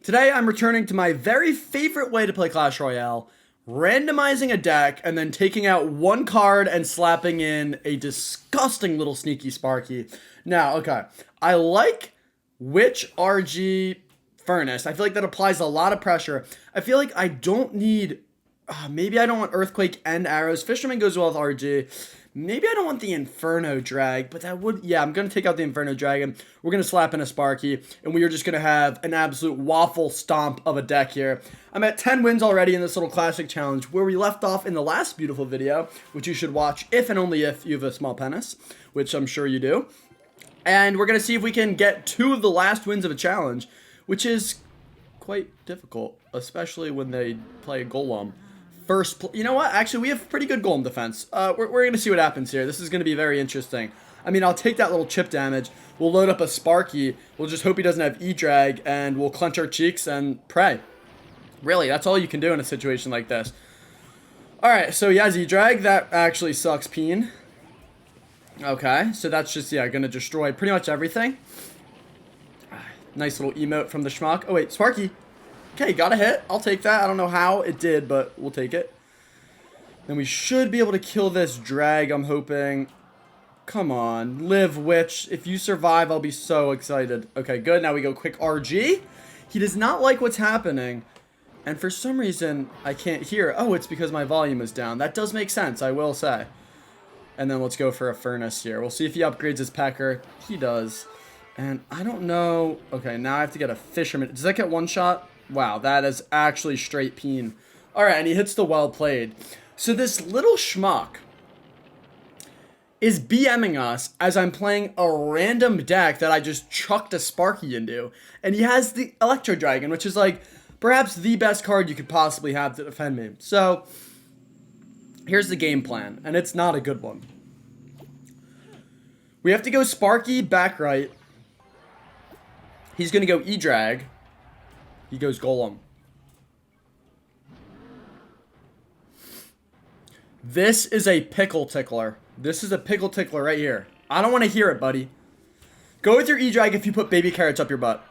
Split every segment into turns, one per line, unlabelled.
Today I'm returning to my very favorite way to play Clash Royale, randomizing a deck and then taking out one card and slapping in a disgusting little sneaky Sparky. Now, okay, I like Witch RG Furnace. I feel like that applies a lot of pressure. I feel like I don't need, maybe I don't want Earthquake and Arrows. Fisherman goes well with RG. Maybe I don't want the Inferno Drag, but that would, yeah, I'm going to take out the Inferno Dragon. We're going to slap in a Sparky, and we are just going to have an absolute waffle stomp of a deck here. I'm at 10 wins already in this little classic challenge, where we left off in the last beautiful video, which you should watch if and only if you have a small penis, which I'm sure you do. And we're going to see if we can get 2 of the last wins of a challenge, which is quite difficult, especially when they play a Golem. You know what? Actually, we have pretty good Golem defense. We're going to see what happens here. This is going to be very interesting. I mean, I'll take that little chip damage. We'll load up a Sparky. We'll just hope he doesn't have E-Drag, and we'll clench our cheeks and pray. Really, that's all you can do in a situation like this. Alright, so he has E-Drag. That actually sucks, Peen. Okay, so that's just, yeah, going to destroy pretty much everything. Nice little emote from the schmuck. Oh, wait, Sparky. Okay, got a hit. I'll take that. I don't know how it did, but we'll take it. Then we should be able to kill this drag, I'm hoping. Come on. Live, Witch. If you survive, I'll be so excited. Okay, good. Now we go quick RG. He does not like what's happening. And for some reason, I can't hear. Oh, it's because my volume is down. That does make sense, I will say. And then let's go for a Furnace here. We'll see if he upgrades his Pecker. He does. And I don't know. Okay, now I have to get a Fisherman. Does that get one shot? Wow, that is actually straight peen. Alright, and he hits the well played. So this little schmuck is BMing us as I'm playing a random deck that I just chucked a Sparky into. And he has the Electro Dragon, which is like perhaps the best card you could possibly have to defend me. So here's the game plan, and it's not a good one. We have to go Sparky back right. He's going to go E-Drag. He goes Golem. This is a pickle tickler. This is a pickle tickler right here. I don't want to hear it, buddy. Go with your E-Drag if you put baby carrots up your butt.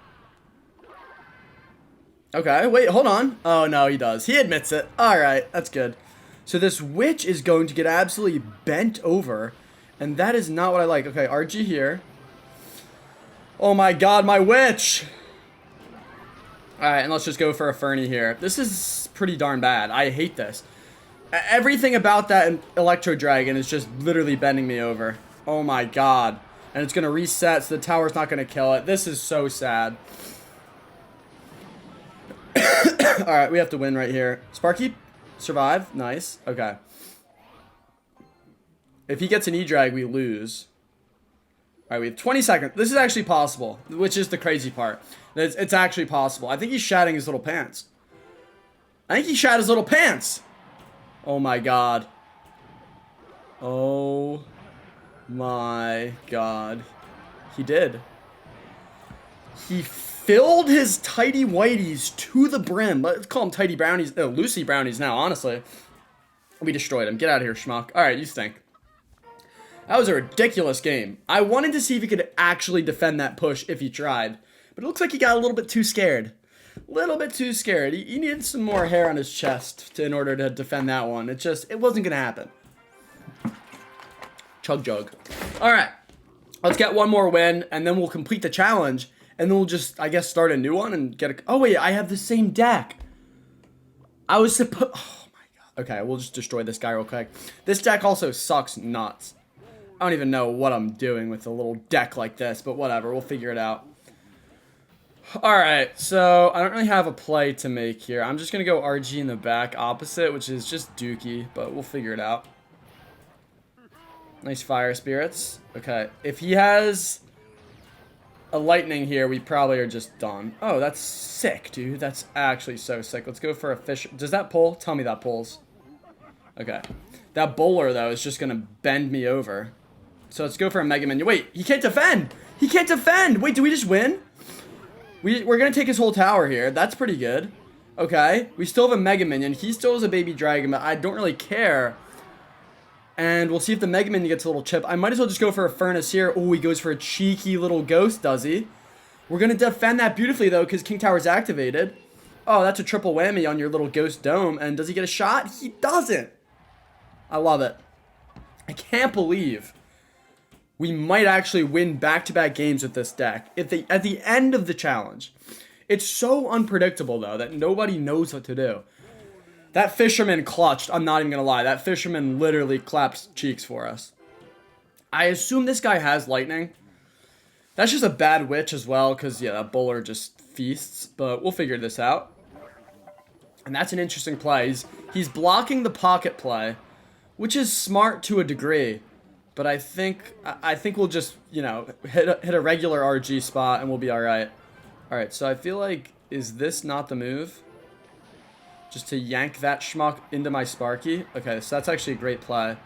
Okay, wait, hold on. Oh, no, he does. He admits it. Alright, that's good. So this Witch is going to get absolutely bent over. And that is not what I like. Okay, RG here. Oh my god, my Witch! Alright, and let's just go for a Fernie here. This is pretty darn bad. I hate this. Everything about that Electro Dragon is just literally bending me over. Oh my god. And it's going to reset, so the tower's not going to kill it. This is so sad. Alright, we have to win right here. Sparky, survive. Nice. Okay. If he gets an E-Drag, we lose. Alright, we have 20 seconds. This is actually possible, which is the crazy part. It's actually possible. I think he's shatting his little pants. I think he shat his little pants. Oh my god. Oh my god. He did. He filled his tidy whiteys to the brim. Let's call them tidy brownies. Oh, Lucy brownies now, honestly. We destroyed him. Get out of here, schmuck. Alright, you stink. That was a ridiculous game. I wanted to see if he could actually defend that push if he tried. But it looks like he got a little bit too scared. A little bit too scared. He needed some more hair on his chest in order to defend that one. It wasn't going to happen. Chug jug. Alright. Let's get one more win, and then we'll complete the challenge. And then we'll just, I guess, start a new one and get a... Oh, wait, I have the same deck. I was supposed... Oh, my god. Okay, we'll just destroy this guy real quick. This deck also sucks nuts. I don't even know what I'm doing with a little deck like this, but whatever, we'll figure it out. Alright, so I don't really have a play to make here. I'm just going to go RG in the back opposite, which is just dookie, but we'll figure it out. Nice Fire Spirits. Okay, if he has a Lightning here, we probably are just done. Oh, that's sick, dude. That's actually so sick. Let's go for a Fish. Does that pull? Tell me that pulls. Okay. That Bowler, though, is just going to bend me over. So let's go for a Mega Minion. Wait, he can't defend! He can't defend! Wait, did we just win? We're going to take his whole tower here. That's pretty good. Okay. We still have a Mega Minion. He still has a Baby Dragon, but I don't really care. And we'll see if the Mega Minion gets a little chip. I might as well just go for a Furnace here. Oh, he goes for a cheeky little Ghost, does he? We're going to defend that beautifully, though, because King Tower's activated. Oh, that's a triple whammy on your little ghost dome. And does he get a shot? He doesn't. I love it. I can't believe we might actually win back-to-back games with this deck at the end of the challenge. It's so unpredictable, though, that nobody knows what to do. That Fisherman clutched. I'm not even going to lie. That Fisherman literally clapped cheeks for us. I assume this guy has lightning. That's just a bad witch as well, because, yeah, that bowler just feasts. But we'll figure this out. And that's an interesting play. He's blocking the pocket play, which is smart to a degree. But I think we'll just, you know, hit a regular RG spot and we'll be all right. All right, so I feel like, is this not the move? Just to yank that schmuck into my Sparky. Okay, so that's actually a great play.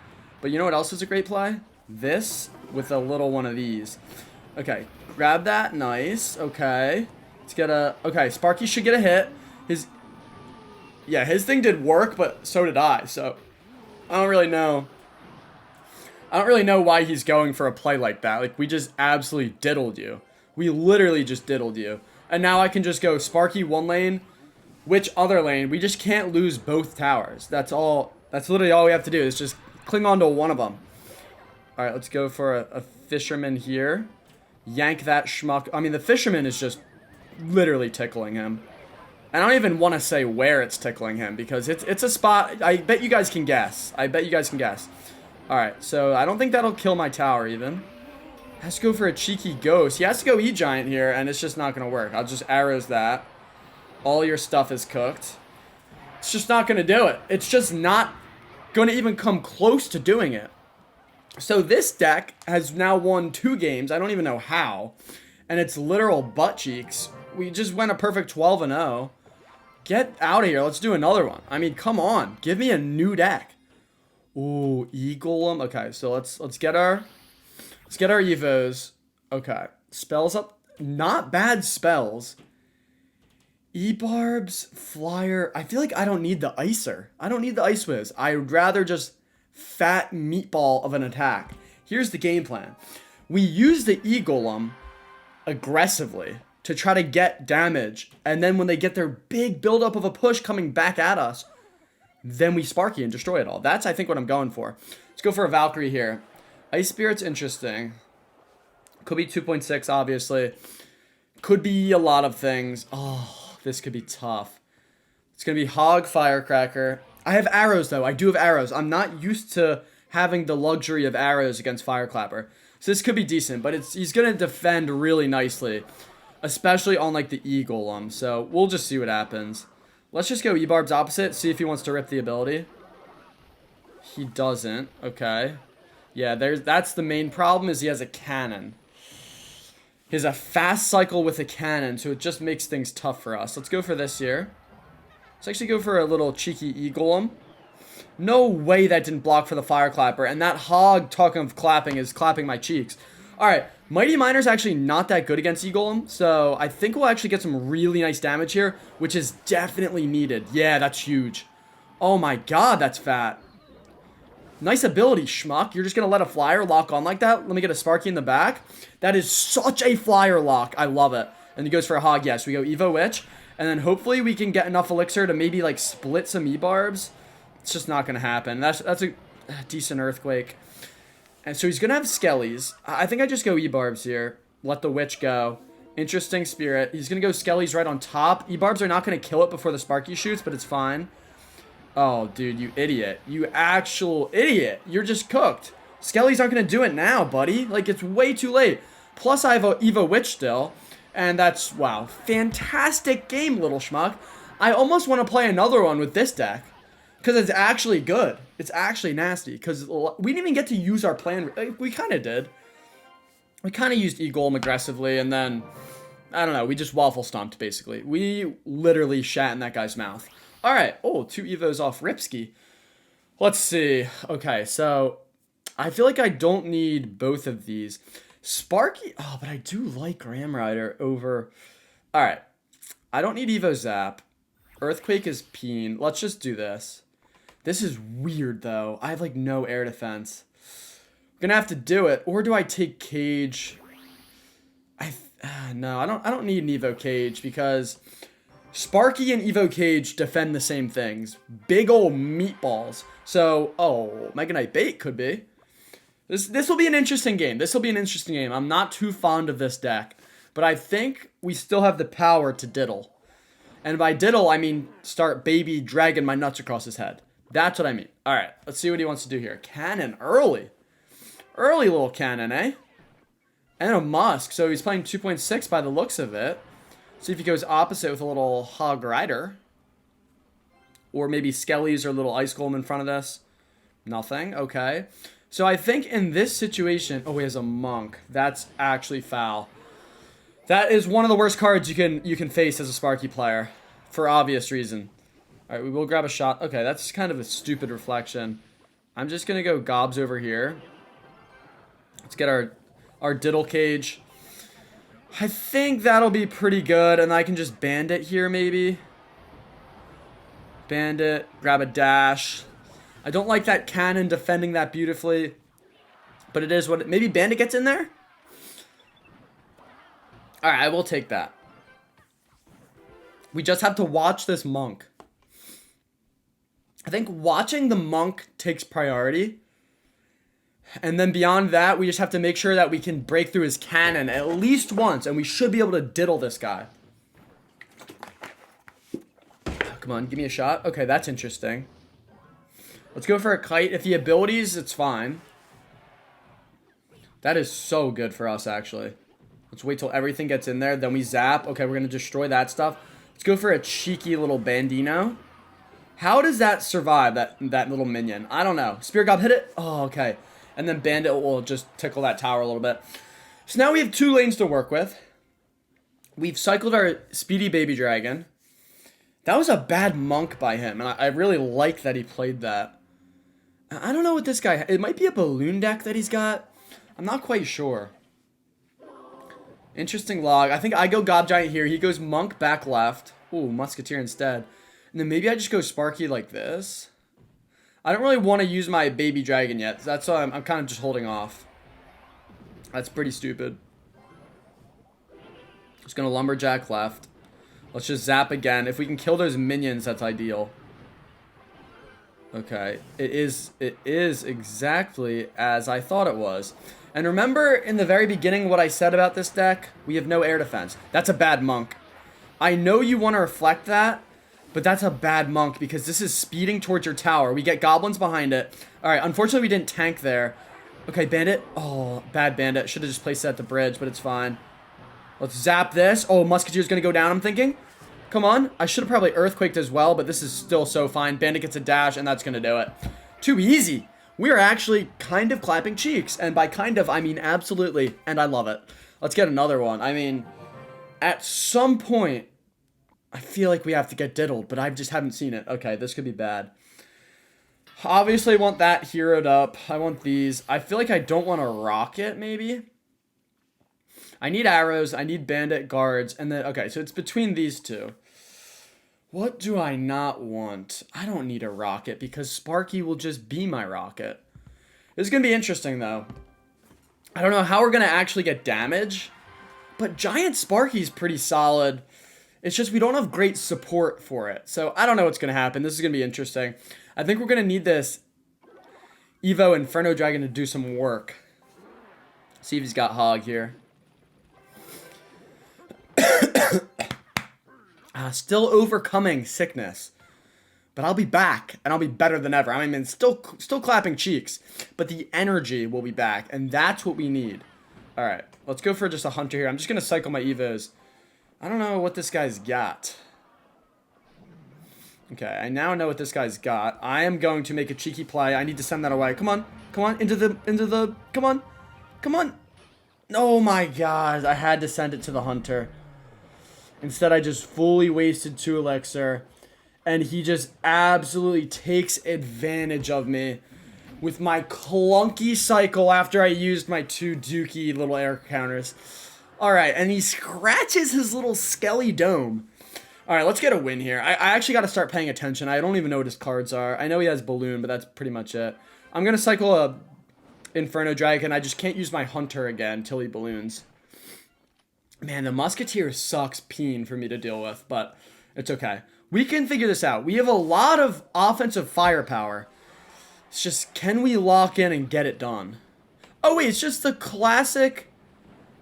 But you know what else is a great play? This with a little one of these. Okay, grab that. Nice. Okay. Let's get a... Okay, Sparky should get a hit. Yeah, his thing did work, but so did I. So, I don't really know. I don't really know why he's going for a play like that. Like, we just absolutely diddled you. We literally just diddled you. And now I can just go Sparky one lane, which other lane? We just can't lose both towers. That's all. That's literally all we have to do is just cling on to one of them. All right, let's go for a Fisherman here. Yank that schmuck. I mean, the Fisherman is just literally tickling him. I don't even want to say where it's tickling him because it's a spot. I bet you guys can guess. I bet you guys can guess. All right, so I don't think that'll kill my tower even. Has to go for a cheeky ghost. He has to go E-Giant here, and it's just not going to work. I'll just arrows that. All your stuff is cooked. It's just not going to do it. It's just not going to even come close to doing it. So this deck has now won 2 games. I don't even know how. And it's literal butt cheeks. We just went a perfect 12-0. Get out of here. Let's do another one. I mean, come on. Give me a new deck. Ooh, E-Golem. Okay, so let's get our evos. Okay. Spells up. Not bad spells. E-Barbs, Flyer. I feel like I don't need the Icer. I don't need the Ice Whiz. I'd rather just fat meatball of an attack. Here's the game plan. We use the E-Golem aggressively to try to get damage, and then when they get their big buildup of a push coming back at us, then we Sparky and destroy it all. That's, I think, what I'm going for. Let's go for a Valkyrie here. Ice Spirit's interesting. Could be 2.6, obviously. Could be a lot of things. Oh, this could be tough. It's going to be Hog, Firecracker. I have arrows, though. I do have arrows. I'm not used to having the luxury of arrows against Fireclapper. So this could be decent, but he's going to defend really nicely, especially on, like, the E-Golem. So we'll just see what happens. Let's just go E-Barb's opposite, see if he wants to rip the ability. He doesn't. Okay. Yeah, that's the main problem, is he has a cannon. He has a fast cycle with a cannon, so it just makes things tough for us. Let's go for this here. Let's actually go for a little cheeky E-Golem. No way that didn't block for the Fireclapper, and that Hog, talking of clapping, is clapping my cheeks. Alright, Mighty Miner's actually not that good against E-Golem, so I think we'll actually get some really nice damage here, which is definitely needed. Yeah, that's huge. Oh my god, that's fat. Nice ability, schmuck. You're just going to let a Flyer lock on like that? Let me get a Sparky in the back. That is such a Flyer lock. I love it. And he goes for a Hog. Yes, we go Evo Witch. And then hopefully we can get enough Elixir to maybe like split some E-Barbs. It's just not going to happen. That's a decent Earthquake. And so he's going to have Skellies. I think I just go E-Barbs here. Let the Witch go. Interesting Spirit. He's going to go Skellies right on top. E-Barbs are not going to kill it before the Sparky shoots, but it's fine. Oh, dude, you idiot. You actual idiot. You're just cooked. Skellies aren't going to do it now, buddy. Like, it's way too late. Plus, I have a Evo Witch still. And that's, wow, fantastic game, little schmuck. I almost want to play another one with this deck. Because it's actually good. It's actually nasty. Because we didn't even get to use our plan. We kind of did. We kind of used E-Golem aggressively. And then, I don't know, we just waffle stomped, basically. We literally shat in that guy's mouth. All right. Oh, 2 Evos off Ripsky. Let's see. Okay, so I feel like I don't need both of these. Sparky. Oh, but I do like Ram Rider over. All right. I don't need Evo Zap. Earthquake is peen. Let's just do this. This is weird, though. I have, like, no air defense. I'm going to have to do it. Or do I take Cage? No, I don't need an Evo Cage because Sparky and Evo Cage defend the same things. Big ol' meatballs. So, oh, Mega Knight Bait could be. This will be an interesting game. This will be an interesting game. I'm not too fond of this deck, but I think we still have the power to diddle. And by diddle, I mean start baby dragging my nuts across his head. That's what I mean. All right, let's see what he wants to do here. Cannon early. Early little cannon, eh? And a Musk, so he's playing 2.6 by the looks of it. See if he goes opposite with a little Hog Rider. Or maybe Skellies or a little Ice Golem in front of this. Nothing, okay. So I think in this situation... Oh, he has a Monk. That's actually foul. That is one of the worst cards you can face as a Sparky player. For obvious reason. Alright, we will grab a shot. Okay, that's kind of a stupid reflection. I'm just going to go Gobs over here. Let's get our Diddle Cage. I think that'll be pretty good, and I can just Bandit here, maybe. Bandit, grab a dash. I don't like that cannon defending that beautifully, but it is what maybe Bandit gets in there? Alright, I will take that. We just have to watch this Monk. I think watching the Monk takes priority. And then beyond that, we just have to make sure that we can break through his cannon at least once. And we should be able to diddle this guy. Come on, give me a shot. Okay, that's interesting. Let's go for a kite. If he abilities, it's fine. That is so good for us, actually. Let's wait till everything gets in there. Then we zap. Okay, we're going to destroy that stuff. Let's go for a cheeky little Bandino. How does that survive, that little minion? I don't know. Spear Gob hit it? Oh, okay. And then Bandit will just tickle that tower a little bit. So now we have 2 lanes to work with. We've cycled our Speedy Baby Dragon. That was a bad Monk by him, and I really like that he played that. I don't know what this guy... It might be a balloon deck that he's got. I'm not quite sure. Interesting log. I think I go Gob Giant here. He goes Monk back left. Ooh, Musketeer instead. And then maybe I just go Sparky like this. I don't really want to use my Baby Dragon yet. That's why I'm kind of just holding off. That's pretty stupid. Just going to Lumberjack left. Let's just zap again. If we can kill those minions, that's ideal. Okay. It is exactly as I thought it was. And remember in the very beginning what I said about this deck? We have no air defense. That's a bad Monk. I know you want to reflect that, but that's a bad Monk because this is speeding towards your tower. We get goblins behind it. Alright, unfortunately we didn't tank there. Okay, Bandit. Oh, bad Bandit. Should have just placed it at the bridge, but it's fine. Let's zap this. Oh, Musketeer's going to go down, I'm thinking. Come on. I should have probably Earthquaked as well, but this is still so fine. Bandit gets a dash, and that's going to do it. Too easy. We are actually kind of clapping cheeks. And by kind of, I mean absolutely. And I love it. Let's get another one. I mean, at some point, I feel like we have to get diddled, but I just haven't seen it. Okay, this could be bad. Obviously, I want that heroed up. I want these. I feel like I don't want a rocket, maybe. I need arrows. I need bandit guards. And then, okay, so it's between these two. What do I not want? I don't need a rocket because Sparky will just be my rocket. This is going to be interesting, though. I don't know how we're going to actually get damage, but Giant Sparky's pretty solid. It's just we don't have great support for it. So I don't know what's going to happen. This is going to be interesting. I think we're going to need this Evo Inferno Dragon to do some work. See if he's got Hog here. Still overcoming sickness. But I'll be back, and I'll be better than ever. I mean, still clapping cheeks, but the energy will be back, and that's what we need. All right, let's go for just a hunter here. I'm just going to cycle my Evos. I don't know what this guy's got. Okay, I now know what this guy's got. I am going to make a cheeky play. I need to send that away. Come on, into the, come on. Oh my god, I had to send it to the hunter. Instead, I just fully wasted 2 elixir. And he just absolutely takes advantage of me with my clunky cycle after I used my 2 dookie little air counters. Alright, and he scratches his little skelly dome. Alright, let's get a win here. I actually got to start paying attention. I don't even know what his cards are. I know he has Balloon, but that's pretty much it. I'm going to cycle a Inferno Dragon. I just can't use my Hunter again until he balloons. Man, the Musketeer sucks peen for me to deal with, but it's okay. We can figure this out. We have a lot of offensive firepower. It's just, can we lock in and get it done? Oh, wait, it's just the classic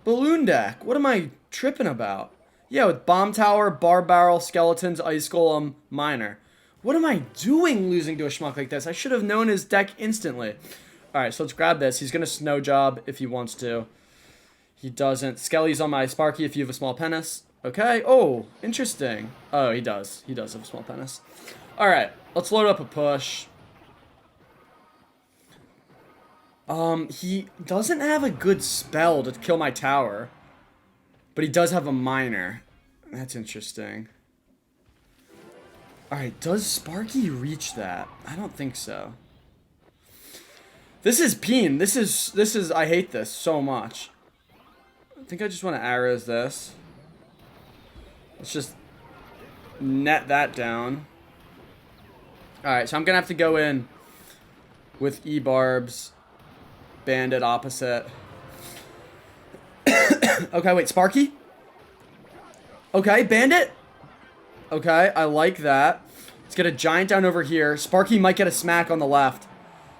balloon deck. What am I tripping about? Yeah, with Bomb Tower, Bar Barrel, Skeletons, Ice Golem, Miner. What am I doing losing to a schmuck like this? I should have known his deck instantly. Alright, so let's grab this. He's going to Snow Job if he wants to. He doesn't. Skelly's on my Sparky if you have a small penis. Okay. Oh, interesting. Oh, he does. He does have a small penis. Alright, let's load up a push. He doesn't have a good spell to kill my tower. But he does have a miner. That's interesting. Alright, does Sparky reach that? I don't think so. This is peen. This is, I hate this so much. I think I just want to arrows this. Let's just net that down. Alright, so I'm going to have to go in with E-Barbs. Bandit opposite. Okay, wait, Sparky? Okay, Bandit? Okay, I like that. Let's get a giant down over here. Sparky might get a smack on the left.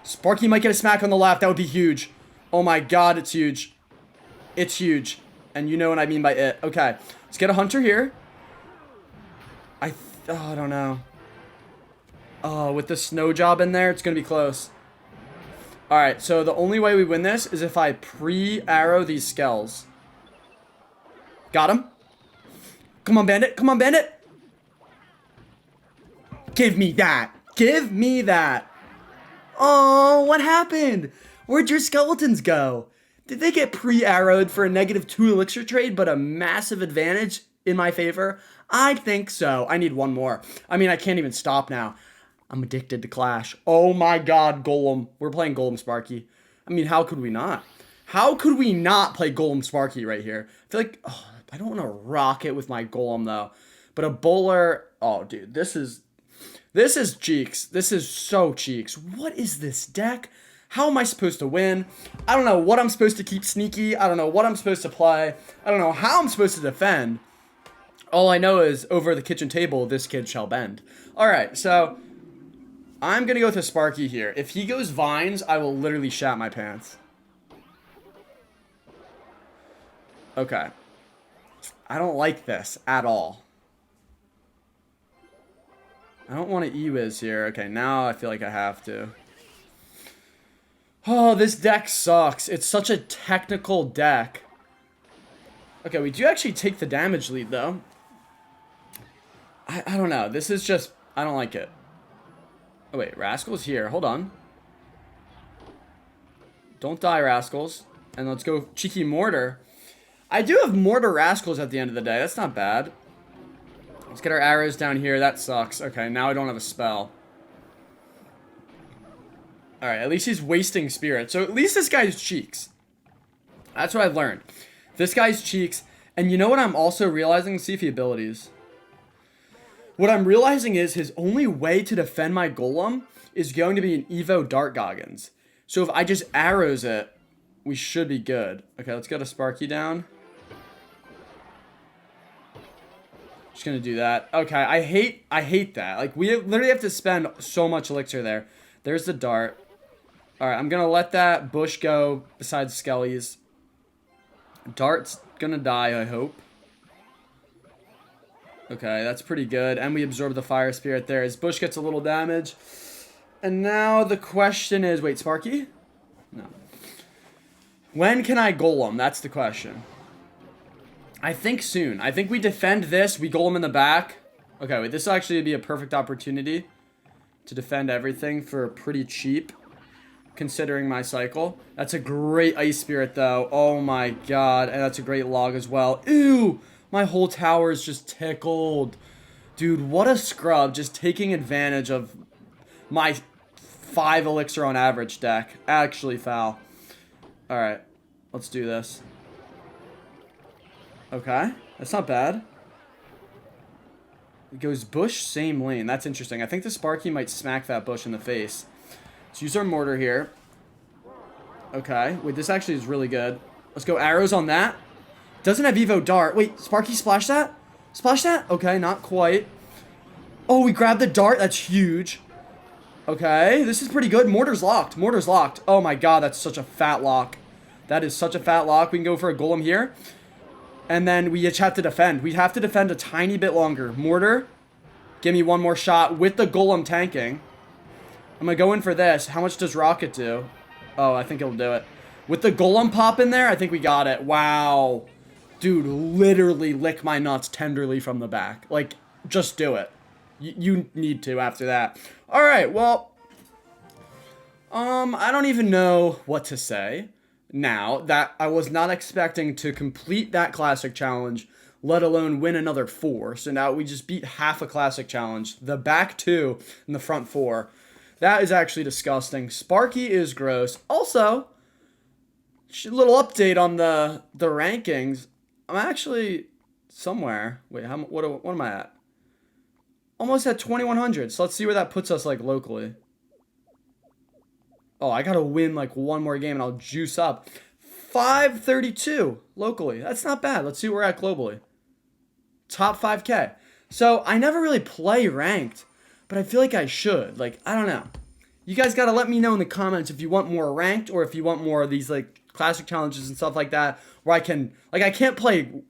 Sparky might get a smack on the left. That would be huge. Oh my god, it's huge. It's huge. And you know what I mean by it. Okay, let's get a hunter here. Oh, I don't know. Oh, with the snow job in there, it's going to be close. Alright, so the only way we win this is if I pre-arrow these skells. Got him. Come on, Bandit. Come on, Bandit. Give me that. Give me that. Oh, what happened? Where'd your skeletons go? Did they get pre-arrowed for a -2 elixir trade, but a massive advantage in my favor? I think so. I need one more. I mean, I can't even stop now. I'm addicted to Clash. Oh my god, Golem. We're playing Golem Sparky. I mean, how could we not? How could we not play Golem Sparky right here? I feel like, oh, I don't want to rock it with my Golem, though. But a bowler, oh, dude, this is cheeks. This is so cheeks. What is this deck? How am I supposed to win? I don't know what I'm supposed to keep sneaky. I don't know what I'm supposed to play. I don't know how I'm supposed to defend. All I know is, over the kitchen table, this kid shall bend. All right, so I'm going to go with a Sparky here. If he goes Vines, I will literally shat my pants. Okay. I don't like this at all. I don't want to E-Wiz here. Okay, now I feel like I have to. Oh, this deck sucks. It's such a technical deck. Okay, we do actually take the damage lead, though. I don't know. This is just, I don't like it. Oh, wait, Rascal's here. Hold on. Don't die, Rascals. And let's go Cheeky Mortar. I do have Mortar Rascals at the end of the day. That's not bad. Let's get our arrows down here. That sucks. Okay, now I don't have a spell. Alright, at least he's wasting Spirit. So at least this guy's cheeks. That's what I've learned. This guy's cheeks. And you know what I'm also realizing? See if he abilities. What I'm realizing is his only way to defend my Golem is going to be an Evo Dart Goggins. So if I just arrows it, we should be good. Okay, let's get a Sparky down. Just gonna do that. Okay, I hate that. Like, we literally have to spend so much elixir there. There's the dart. Alright, I'm gonna let that bush go besides Skelly's. Dart's gonna die, I hope. Okay, that's pretty good. And we absorb the fire spirit there. His bush gets a little damage. And now the question is, wait, Sparky? No. When can I Golem? That's the question. I think soon. I think we defend this. We Golem in the back. Okay, wait, this will actually be a perfect opportunity to defend everything for pretty cheap, considering my cycle. That's a great Ice Spirit, though. Oh my god. And that's a great log as well. Ew! My whole tower is just tickled. Dude, what a scrub. Just taking advantage of my 5 elixir on average deck. Actually foul. Alright. Let's do this. Okay. That's not bad. It goes bush, same lane. That's interesting. I think the Sparky might smack that bush in the face. Let's use our mortar here. Okay. Wait, this actually is really good. Let's go arrows on that. Doesn't have Evo Dart. Wait, Sparky splash that? Splash that? Okay, not quite. Oh, we grabbed the dart. That's huge. Okay, this is pretty good. Mortar's locked. Mortar's locked. Oh my god, that's such a fat lock. That is such a fat lock. We can go for a golem here. And then we just have to defend. We have to defend a tiny bit longer. Mortar, give me one more shot with the golem tanking. I'm going to go in for this. How much does rocket do? Oh, I think it'll do it. With the golem pop in there, I think we got it. Wow. Dude, literally lick my nuts tenderly from the back. Like, just do it. You need to after that. All right, well, I don't even know what to say now that I was not expecting to complete that classic challenge, let alone win another 4. So now we just beat half a classic challenge, the back 2 and the front 4. That is actually disgusting. Sparky is gross. Also, a little update on the rankings. I'm actually somewhere. Wait, what am I at? Almost at 2100. So let's see where that puts us like locally. Oh, I gotta win like one more game and I'll juice up. 532 locally. That's not bad. Let's see where we're at globally. Top 5K. So I never really play ranked, but I feel like I should. Like, I don't know. You guys gotta let me know in the comments if you want more ranked or if you want more of these like classic challenges and stuff like that where I can, like, I can't play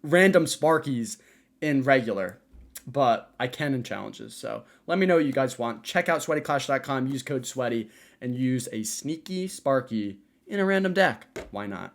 random Sparkies in regular, but I can in challenges. So let me know what you guys want. Check out sweatyclash.com, use code SWEATY, and use a sneaky Sparky in a random deck. Why not?